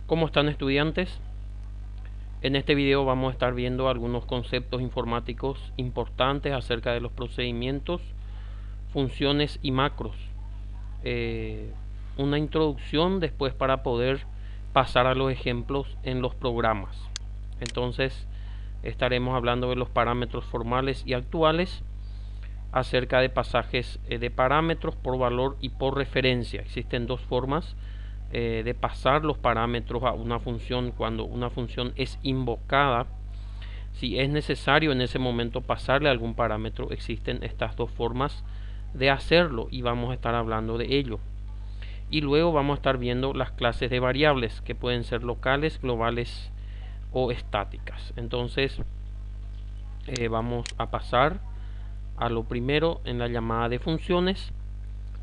¿Cómo están, estudiantes? En este video vamos a estar viendo algunos conceptos informáticos importantes acerca de los procedimientos, funciones y macros. Una introducción después para poder pasar a los ejemplos en los programas. Entonces estaremos hablando de los parámetros formales y actuales, acerca de pasajes de parámetros por valor y por referencia. Existen dos formas de pasar los parámetros a una función cuando una función es invocada. Si es necesario en ese momento pasarle algún parámetro, existen estas dos formas de hacerlo y vamos a estar hablando de ello. Y luego vamos a estar viendo las clases de variables que pueden ser locales, globales o estáticas. Entonces vamos a pasar a lo primero en la llamada de funciones.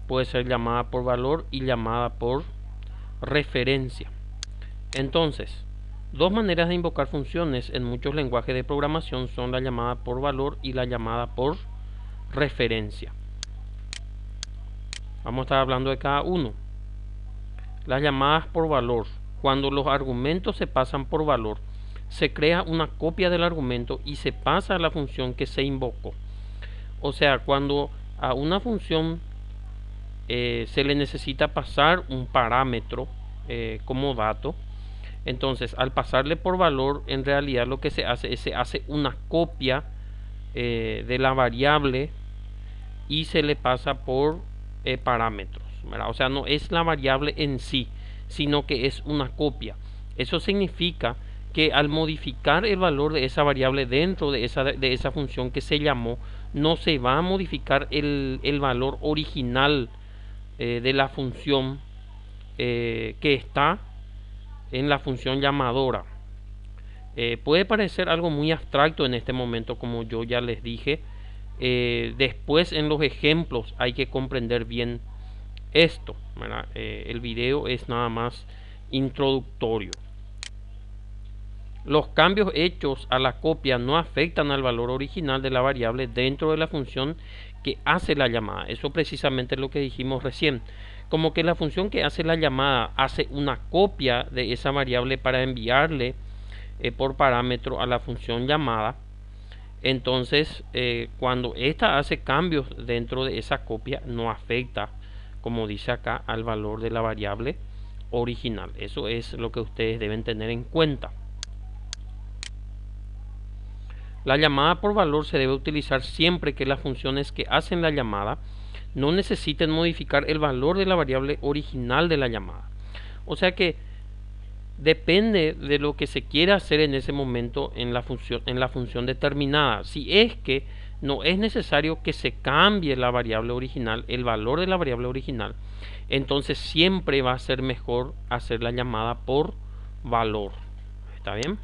Puede ser llamada por valor y llamada por referencia. Entonces, dos maneras de invocar funciones en muchos lenguajes de programación son la llamada por valor y la llamada por referencia. Vamos a estar hablando de cada uno. Las llamadas por valor. Cuando los argumentos se pasan por valor, se crea una copia del argumento y se pasa a la función que se invocó. O sea, cuando a una función se le necesita pasar un parámetro como dato, entonces al pasarle por valor, en realidad lo que se hace es se hace una copia de la variable y se le pasa por parámetros, ¿verdad? O sea, no es la variable en sí, sino que es una copia. Eso significa que al modificar el valor de esa variable dentro de esa función que se llamó, no se va a modificar el valor original de la función que está en la función llamadora. Puede parecer algo muy abstracto en este momento, como yo ya les dije. Después en los ejemplos hay que comprender bien esto, ¿verdad? El video es nada más introductorio. Los cambios hechos a la copia no afectan al valor original de la variable dentro de la función que hace la llamada. Eso precisamente es lo que dijimos recién. Como que la función que hace la llamada hace una copia de esa variable para enviarle por parámetro a la función llamada. Entonces, cuando ésta hace cambios dentro de esa copia, no afecta, como dice acá, al valor de la variable original. Eso es lo que ustedes deben tener en cuenta. La llamada por valor se debe utilizar siempre que las funciones que hacen la llamada no necesiten modificar el valor de la variable original de la llamada. O sea que depende de lo que se quiera hacer en ese momento en la función determinada. Si es que no es necesario que se cambie la variable original, el valor de la variable original, entonces siempre va a ser mejor hacer la llamada por valor. ¿Está bien?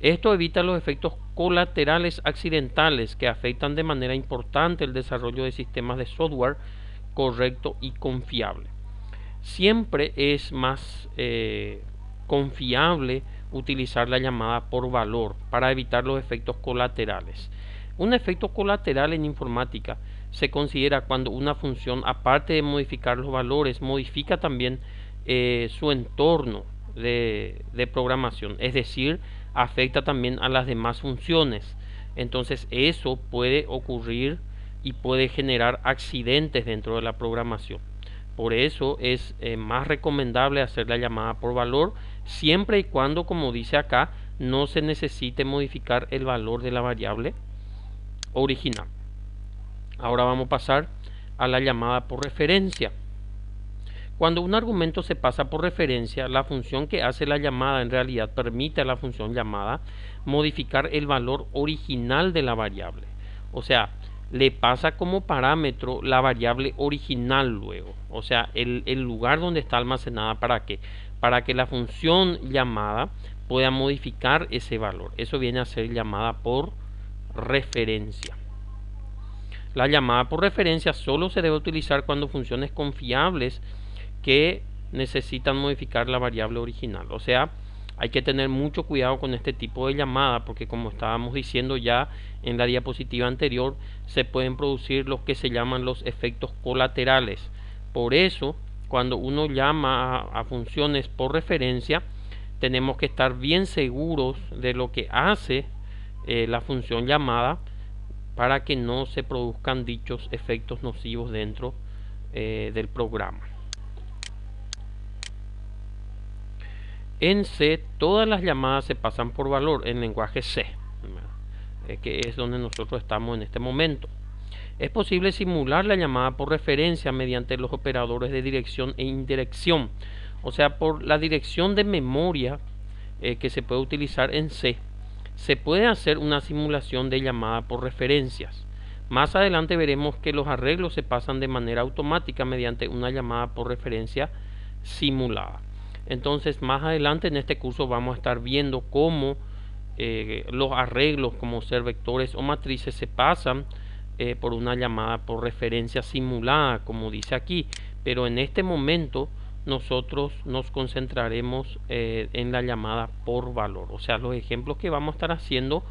Esto evita los efectos colaterales accidentales que afectan de manera importante el desarrollo de sistemas de software correcto y confiable. Siempre es más confiable utilizar la llamada por valor para evitar los efectos colaterales. Un efecto colateral en informática se considera cuando una función, aparte de modificar los valores, modifica también su entorno de programación, es decir, afecta también a las demás funciones. Entonces eso puede ocurrir y puede generar accidentes dentro de la programación. Por eso es más recomendable hacer la llamada por valor siempre y cuando, como dice acá, no se necesite modificar el valor de la variable original. Ahora vamos a pasar a la llamada por referencia. Cuando un argumento se pasa por referencia, la función que hace la llamada en realidad permite a la función llamada modificar el valor original de la variable. O sea, le pasa como parámetro la variable original luego. O sea, el lugar donde está almacenada. ¿Para qué? Para que la función llamada pueda modificar ese valor. Eso viene a ser llamada por referencia. La llamada por referencia solo se debe utilizar cuando funciones confiables que necesitan modificar la variable original. O sea, hay que tener mucho cuidado con este tipo de llamada porque, como estábamos diciendo ya en la diapositiva anterior, se pueden producir los que se llaman los efectos colaterales. Por eso cuando uno llama a funciones por referencia, tenemos que estar bien seguros de lo que hace la función llamada para que no se produzcan dichos efectos nocivos dentro del programa. En C, todas las llamadas se pasan por valor en lenguaje C, que es donde nosotros estamos en este momento. Es posible simular la llamada por referencia mediante los operadores de dirección e indirección, o sea, por la dirección de memoria que se puede utilizar en C. Se puede hacer una simulación de llamada por referencias. Más adelante veremos que los arreglos se pasan de manera automática mediante una llamada por referencia simulada. Entonces, más adelante en este curso vamos a estar viendo cómo los arreglos, como ser vectores o matrices, se pasan por una llamada por referencia simulada, como dice aquí. Pero en este momento nosotros nos concentraremos en la llamada por valor. O sea, los ejemplos que vamos a estar haciendo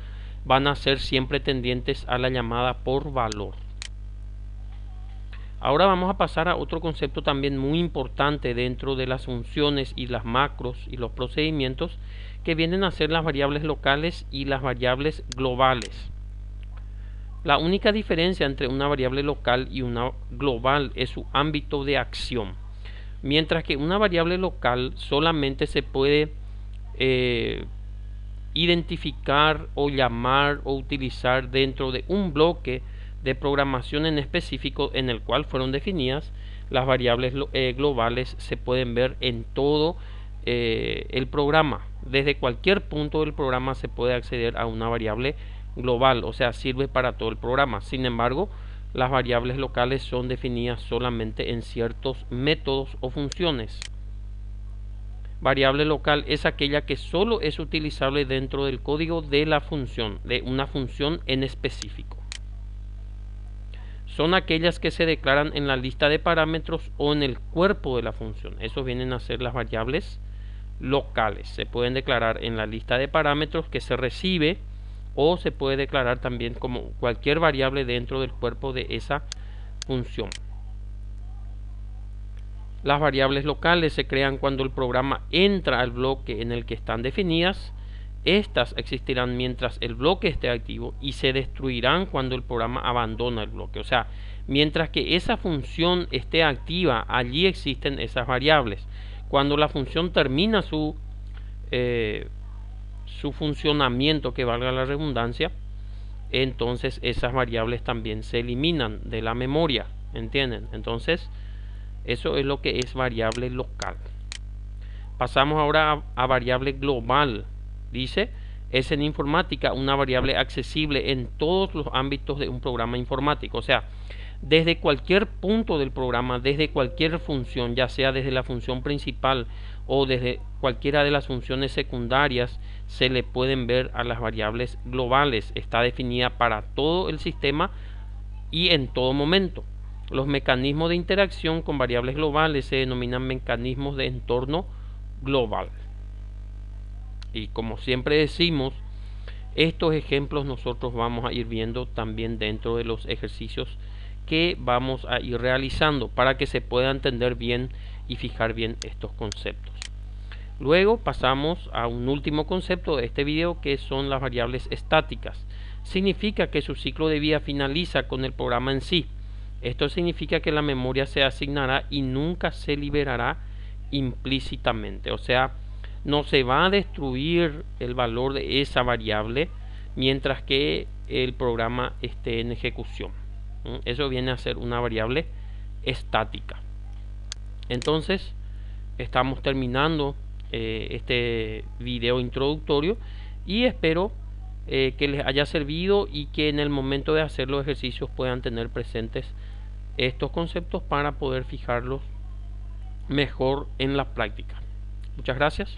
van a ser siempre tendientes a la llamada por valor. Ahora vamos a pasar a otro concepto también muy importante dentro de las funciones y las macros y los procedimientos, que vienen a ser las variables locales y las variables globales. La única diferencia entre una variable local y una global es su ámbito de acción. Mientras que una variable local solamente se puede identificar o llamar o utilizar dentro de un bloque de programación en específico en el cual fueron definidas. Las variables globales se pueden ver en todo el programa. Desde cualquier punto del programa se puede acceder a una variable global, o sea, sirve para todo el programa. Sin embargo, las variables locales son definidas solamente en ciertos métodos o funciones. Variable local es aquella que solo es utilizable dentro del código de la función, de una función en específico. Son aquellas que se declaran en la lista de parámetros o en el cuerpo de la función. Esos vienen a ser las variables locales. Se pueden declarar en la lista de parámetros que se recibe, o se puede declarar también como cualquier variable dentro del cuerpo de esa función. Las variables locales se crean cuando el programa entra al bloque en el que están definidas. Estas existirán mientras el bloque esté activo y se destruirán cuando el programa abandona el bloque. O sea, mientras que esa función esté activa, allí existen esas variables. Cuando la función termina su funcionamiento, que valga la redundancia, entonces esas variables también se eliminan de la memoria, ¿entienden? Entonces eso es lo que es variable local. Pasamos ahora a variable global. Dice, es en informática una variable accesible en todos los ámbitos de un programa informático. O sea, desde cualquier punto del programa, desde cualquier función, ya sea desde la función principal o desde cualquiera de las funciones secundarias, se le pueden ver a las variables globales. Está definida para todo el sistema y en todo momento. Los mecanismos de interacción con variables globales se denominan mecanismos de entorno global. Y como siempre decimos, estos ejemplos nosotros vamos a ir viendo también dentro de los ejercicios que vamos a ir realizando para que se pueda entender bien y fijar bien estos conceptos. Luego pasamos a un último concepto de este video, que son las variables estáticas. Significa que su ciclo de vida finaliza con el programa en sí. Esto significa que la memoria se asignará y nunca se liberará implícitamente. O sea, no se va a destruir el valor de esa variable mientras que el programa esté en ejecución. Eso viene a ser una variable estática. Entonces, estamos terminando este video introductorio y espero que les haya servido y que en el momento de hacer los ejercicios puedan tener presentes estos conceptos para poder fijarlos mejor en la práctica. Muchas gracias.